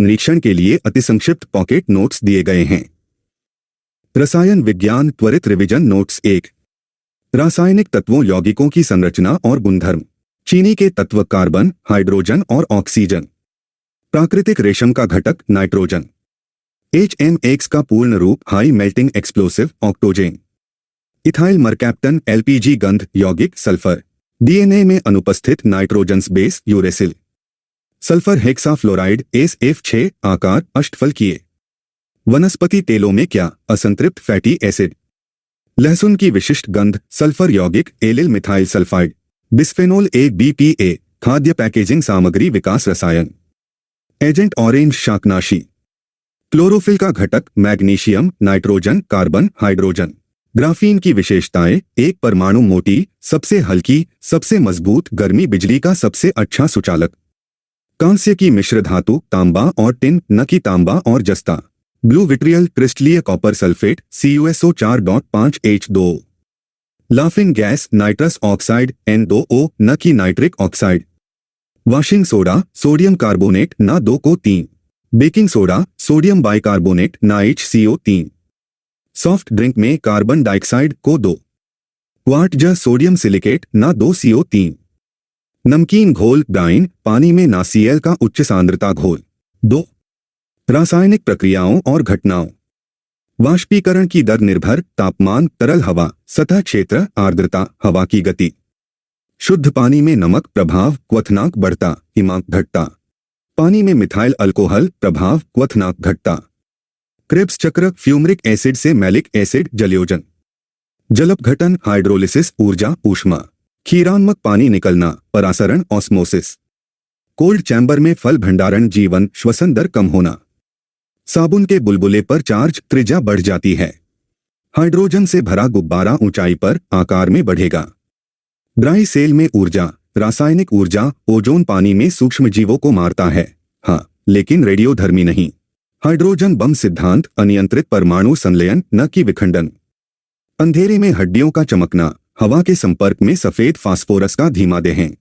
निरीक्षण के लिए अतिसंक्षिप्त पॉकेट नोट्स दिए गए हैं। रसायन विज्ञान त्वरित रिवीजन नोट्स 1। रासायनिक तत्वों यौगिकों की संरचना और गुणधर्म। चीनी के तत्व कार्बन, हाइड्रोजन और ऑक्सीजन। प्राकृतिक रेशम का घटक नाइट्रोजन। HMX का पूर्ण रूप high melting explosive octogen. Ethyl mercaptan LPG गंध यौगिक सल्फर। DNA में अनुपस्थित nitrogen base uracil. Sulphur hexafluoride SF6 आकार अष्टफलकीय। वनस्पति तेलों में क्या असंतृप्त फैटी एसिड। लहसुन की विशिष्ट गंध सल्फर यौगिक allyl methyl sulphide. Bisphenol A BPA खाद्य पैकेजिंग सामग्री विकास रसायन। एजेंट ऑरेंज शाकनाशी। क्लोरोफिल का घटक magnesium, nitrogen, carbon, hydrogen. Graphene की विशेषताएं एक परमाणु मोटी, सबसे हल्की, सबसे मजबूत, गर्मी बिजली का सबसे अच्छा सुचालक। कांस्य की मिश्र धातु तांबा और टिन, न कि तांबा और जस्ता। ब्लू विट्रियल क्रिस्टलीय copper sulphate CuSO4.5H2। Laughing gas nitrous oxide N2O न कि nitric oxide. Washing soda sodium carbonate ना 2 को 3। बेकिंग सोडा सोडियम बाइकार्बोनेट ना HCO3। सॉफ्ट ड्रिंक में कार्बन डाइऑक्साइड को 2। क्वार्टज सोडियम सिलिकेट ना 2 CO3। नमकीन घोल ब्राइन पानी में NaCl का उच्च सांद्रता घोल 2। रासायनिक प्रक्रियाओं और घटनाओं। वाष्पीकरण की दर निर्भर तापमान तरल हवा सतह क्षेत्र आर्द्रता हवा की गति। शुद्ध पानी में नमक प्रभाव क्वथनांक बढ़ता हिमांक घटता। पानी में मिथाइल अल्कोहल प्रभाव क्वथनांक घटता। क्रेब्स चक्र फ्यूमरिक एसिड से मैलिक एसिड जलयोजन। जलपघटन हाइड्रोलिसिस ऊर्जा ऊष्मा। क्षीरान्मक पानी निकलना परासरण ऑस्मोसिस। कोल्ड चैम्बर में फल भंडारण जीवन श्वसन दर कम होना। साबुन के बुलबुले पर चार्ज त्रिज्या बढ़ जाती है। हाइड्रोजन से भरा गुब्बारा ऊंचाई पर आकार में बढ़ेगा। ड्राई सेल में ऊर्जा रासायनिक ऊर्जा ओजोन पानी में सूक्ष्मजीवों को मारता है, हाँ, लेकिन रेडियोधर्मी नहीं। हाइड्रोजन बम सिद्धांत अनियंत्रित परमाणु संलयन न कि विखंडन। अंधेरे में हड्डियों का चमकना हवा के संपर्क में सफेद फास्फोरस का धीमा दहन।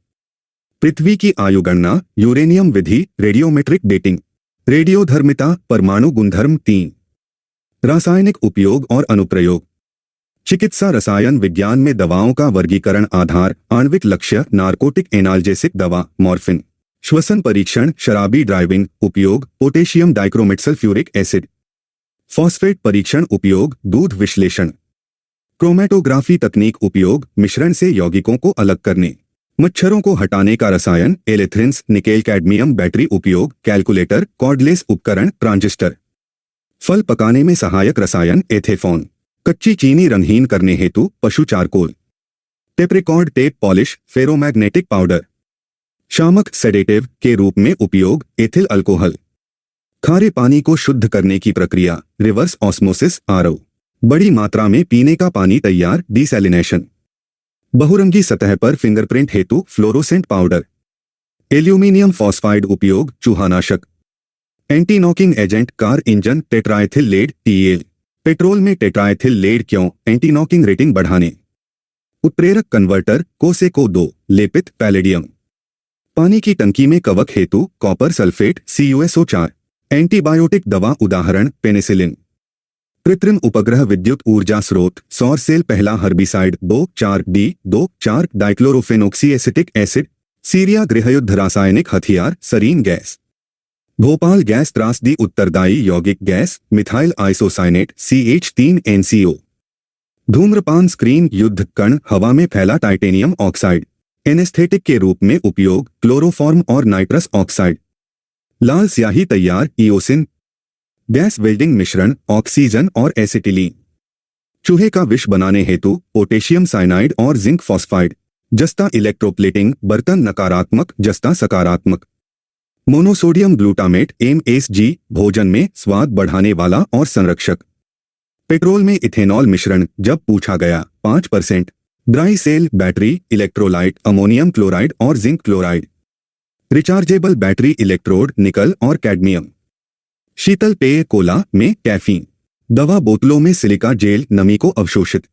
पृथ्वी की आयु गणना यूरेनियम विधि रेडियोमेट्रिक डेटिंग। रेडियोधर्मिता परमाणु गुणधर्म 3। रासायनिक उपयोग और अनुप्रयोग। चिकित्सा रसायन विज्ञान में दवाओं का वर्गीकरण आधार आणविक लक्ष्य नार्कोटिक एनाल्जेसिक दवा मॉर्फिन। श्वसन परीक्षण शराबी ड्राइविंग उपयोग पोटेशियम डाइक्रोमेटसल्फ्यूरिक एसिड। फॉस्फेट परीक्षण उपयोग दूध विश्लेषण। क्रोमेटोग्राफी तकनीक उपयोग मिश्रण से यौगिकों को अलग करने। मच्छरों को हटाने का रसायन एलेथ्रिन्स निकेल कैडमियम बैटरी उपयोग कैलकुलेटर कॉर्डलेस उपकरण ट्रांजिस्टर। फल पकाने में सहायक रसायन एथेफॉन। कच्ची चीनी रंगहीन करने हेतु पशु charcoal. Tape record tape polish ferromagnetic powder. शामक सेडेटिव के रूप में उपयोग एथिल अल्कोहल। खारे पानी को शुद्ध करने की प्रक्रिया रिवर्स ऑस्मोसिस RO। बड़ी मात्रा में पीने का पानी तैयार डिसैलिनेशन। बहुरंगी सतह पर फिंगरप्रिंट हेतु फ्लोरोसेंट पाउडर। एल्यूमिनियम फॉस्फाइड उपयोग चूहानाशक। Anti knocking agent car engine tetraethyl lead TEL। Petrol में टेट्राएथिल लेड क्यों एंटी नॉकिंग रेटिंग बढ़ाने। उत्प्रेरक कन्वर्टर को से को 2 लेपित पैलेडियम। पानी की टंकी में कवक हेतु कॉपर सल्फेट CuSO4। एंटीबायोटिक दवा उदाहरण पेनिसिलिन। कृत्रिम उपग्रह विद्युत ऊर्जा स्रोत सौर सेल पहला herbicide 2,4-D2,4 dichlorophenoxy acetic acid. Syria गृहयुद्ध रासायनिक हथियार सरीन गैस। भोपाल गैस त्रासदी उत्तरदायी यौगिक गैस मिथाइल आइसोसाइनेट CH3NCO। धूम्रपान स्क्रीन युद्ध कण हवा में फैला टाइटेनियम ऑक्साइड। एनेस्थेटिक के रूप में उपयोग क्लोरोफॉर्म और नाइट्रस ऑक्साइड। लाल स्याही तैयार इओसिन। गैस वेल्डिंग मिश्रण ऑक्सीजन और एसिटिलीन। चूहे का विष बनाने हेतु पोटेशियम साइनाइड और जिंक फॉस्फाइड। जस्ता इलेक्ट्रोप्लेटिंग बर्तन नकारात्मक जस्ता सकारात्मक। मोनोसोडियम ग्लूटामेट MSG भोजन में स्वाद बढ़ाने वाला और संरक्षक। पेट्रोल में इथेनॉल मिश्रण जब पूछा गया 5%। Dry cell battery electrolyte ammonium chloride और zinc chloride. Rechargeable battery electrode nickel और कैडमियम। शीतल पेय कोला में कैफीन। दवा बोतलों में सिलिका जेल नमी को अवशोषित।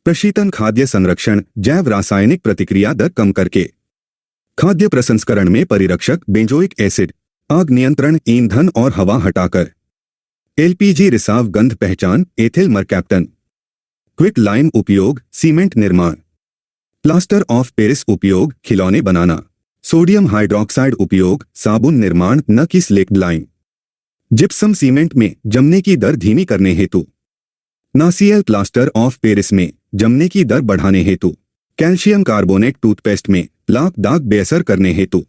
प्रशीतन खाद्य संरक्षण जैव रासायनिक प्रतिक्रिया दर कम करके। खाद्य प्रसंस्करण में परिरक्षक बेंजोइक एसिड। आग नियंत्रण, ईंधन और हवा हटाकर। एलपीजी रिसाव गंध पहचान, एथिल मरकैप्टन। क्विक लाइम उपयोग, सीमेंट निर्माण। प्लास्टर ऑफ पेरिस उपयोग, खिलौने बनाना। सोडियम हाइड्रोक्साइड उपयोग, साबुन निर्माण न कि स्लेक्ड लाइम। जिप्सम सीमेंट में जमने की दर धीमी करने हेतु। नासीएल प्लास्टर ऑफ पेरिस में जमने की दर बढ़ाने हेतु। कैल्शियम कार्बोनेट टूथपेस्ट में लाख दाग बेअसर करने हेतु।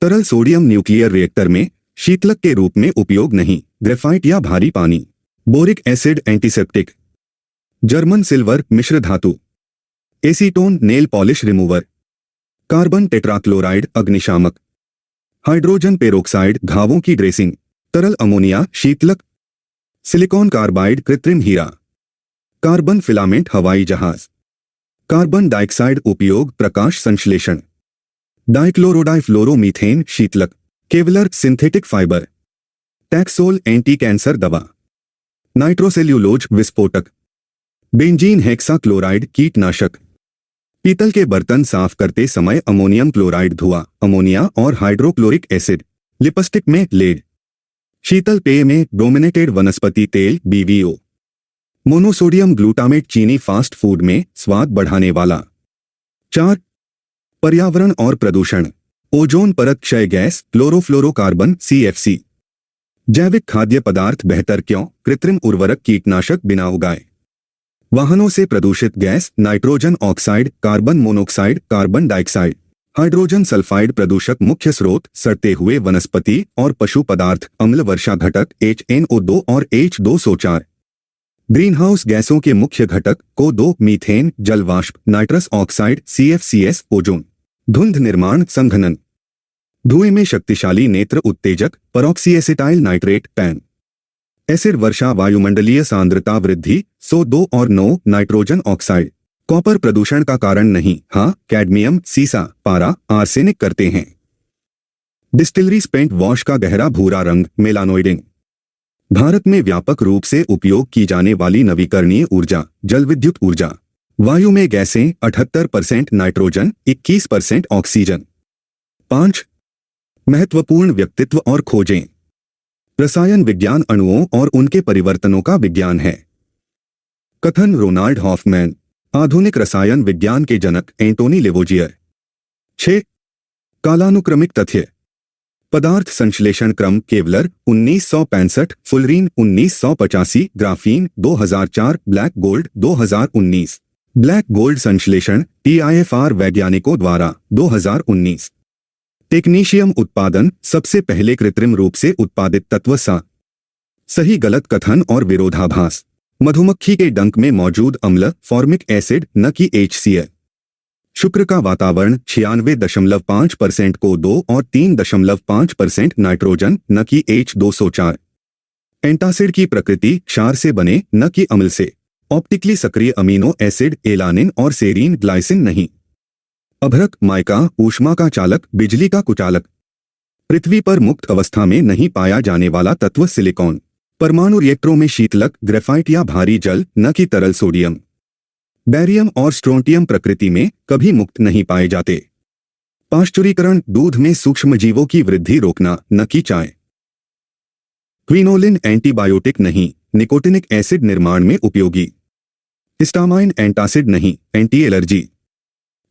तरल सोडियम न्यूक्लियर रिएक्टर में शीतलक के रूप में उपयोग नहीं, ग्रेफाइट या भारी पानी। Boric acid antiseptic. German silver मिश्र धातु। Acetone nail polish remover. Carbon tetrachloride अग्निशामक। हाइड्रोजन पेरोक्साइड घावों की ड्रेसिंग। तरल अमोनिया शीतलक। सिलिकॉन कार्बाइड कृत्रिम हीरा। कार्बन फिलामेंट हवाई जहाज। कार्बन डाइऑक्साइड उपयोग प्रकाश संश्लेषण। डाइक्लोरोडाइफ्लोरोमीथेन शीतलक। Kevlar synthetic fibre. Taxol anti cancer दवा। नाइट्रोसेल्यूलोज विस्फोटक। बेंजीन हेक्साक्लोराइड कीटनाशक। पीतल के बर्तन साफ करते समय अमोनियम क्लोराइड धुआं, अमोनिया और हाइड्रोक्लोरिक एसिड। लिपस्टिक में लेड। शीतल पेय में ब्रोमिनेटेड वनस्पति तेल BVO। मोनोसोडियम ग्लूटामेट चीनी फास्ट फूड में स्वाद बढ़ाने वाला। 4. पर्यावरण और प्रदूषण। ओजोन परत क्षय गैस, क्लोरोफ्लोरोकार्बन CFC। जैविक खाद्य पदार्थ बेहतर क्यों, कृत्रिम उर्वरक कीटनाशक बिना उगाए। वाहनों से प्रदूषित gas, nitrogen oxide, carbon monoxide, carbon dioxide. Hydrogen sulphide प्रदूषक मुख्य स्रोत सड़ते हुए वनस्पति और पशु पदार्थ, अम्ल वर्षा घटक HNO2 और H2SO4। ग्रीनहाउस गैसों के मुख्य घटक CO2, मीथेन, जल वाष्प, नाइट्रस ऑक्साइड CFCS, ओजोन। धुंध निर्माण संघनन। धुएं में शक्तिशाली नेत्र उत्तेजक, परऑक्सीएसिटाइल नाइट्रेट PAN। एसिड वर्षा, वायुमंडलीय सांद्रता वृद्धि 102 और 9 नाइट्रोजन ऑक्साइड। कॉपर प्रदूषण का कारण नहीं, हाँ कैडमियम, सीसा, पारा, आर्सेनिक करते हैं। डिस्टिलरी स्पेंट वॉश का गहरा भूरा रंग, मेलानोइडिंग। भारत में व्यापक रूप से उपयोग की जाने वाली नवीकरणीय ऊर्जा, जल विद्युत ऊर्जा। वायु में गैसें 78% नाइट्रोजन, 21% ऑक्सीजन। 5. महत्वपूर्ण व्यक्तित्व और खोजें। रसायन विज्ञान अणुओं और उनके परिवर्तनों का विज्ञान है। कथन रोनाल्ड हॉफमैन। आधुनिक रसायन विज्ञान के जनक एंटोनी लेवोजियर। 6. कालानुक्रमिक तथ्य। पदार्थ संश्लेषण क्रम Kevlar 1965, fullerene 1985, graphene 2004, black gold 2019। Black gold संश्लेषण TIFR वैज्ञानिकों द्वारा 2019। टेक्नीशियम उत्पादन सबसे पहले कृत्रिम रूप से उत्पादित तत्व सही गलत कथन और विरोधाभास। मधुमक्खी के डंक में मौजूद अम्ल फॉर्मिक एसिड न कि HCl। शुक्र का वातावरण 96.5% CO2 और 3.5% नाइट्रोजन न कि H2SO4। एंटासिड की प्रकृति क्षार से बने न कि अम्ल से। ऑप्टिकली सक्रिय अमीनो एसिड एलानिन और सेरीन ग्लाइसिन नहीं। अभ्रक माइका ऊष्मा का चालक, बिजली का कुचालक। पृथ्वी पर मुक्त अवस्था में नहीं पाया जाने वाला तत्व सिलिकॉन। परमाणु रिएक्टरों में शीतलक, ग्रेफाइट या भारी जल न कि तरल सोडियम। बैरियम और स्ट्रोंटियम प्रकृति में कभी मुक्त नहीं पाए जाते। पाश्चुरीकरण, दूध में सूक्ष्मजीवों की वृद्धि रोकना न कि चाय। क्विनोलिन एंटीबायोटिक नहीं, निकोटिनिक एसिड निर्माण में उपयोगी। हिस्टामाइन एंटासिड नहीं, anti allergy.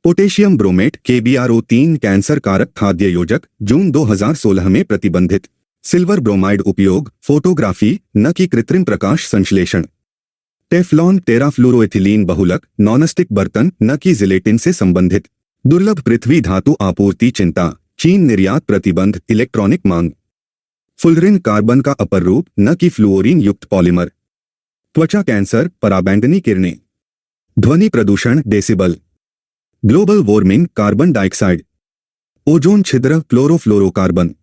Potassium bromate KBRO3 cancer कारक खाद्य योजक, जून 2016 में प्रतिबंधित। सिल्वर ब्रोमाइड उपयोग फोटोग्राफी न कि कृत्रिम प्रकाश संश्लेषण। टेफ्लॉन टेराफ्लोरोएथिलीन बहुलक, नॉनस्टिक बर्तन न कि जिलेटिन से संबंधित। दुर्लभ पृथ्वी धातु आपूर्ति चिंता, चीन निर्यात प्रतिबंध, इलेक्ट्रॉनिक मांग। फुलरिन कार्बन का अपर रूप न कि फ्लुओरीन युक्त पॉलीमर। त्वचा कैंसर, पराबैंगनी किरणें। ध्वनि प्रदूषण decibel. Global warming, carbon dioxide. Ozone छिद्र, क्लोरोफ्लोरोकार्बन।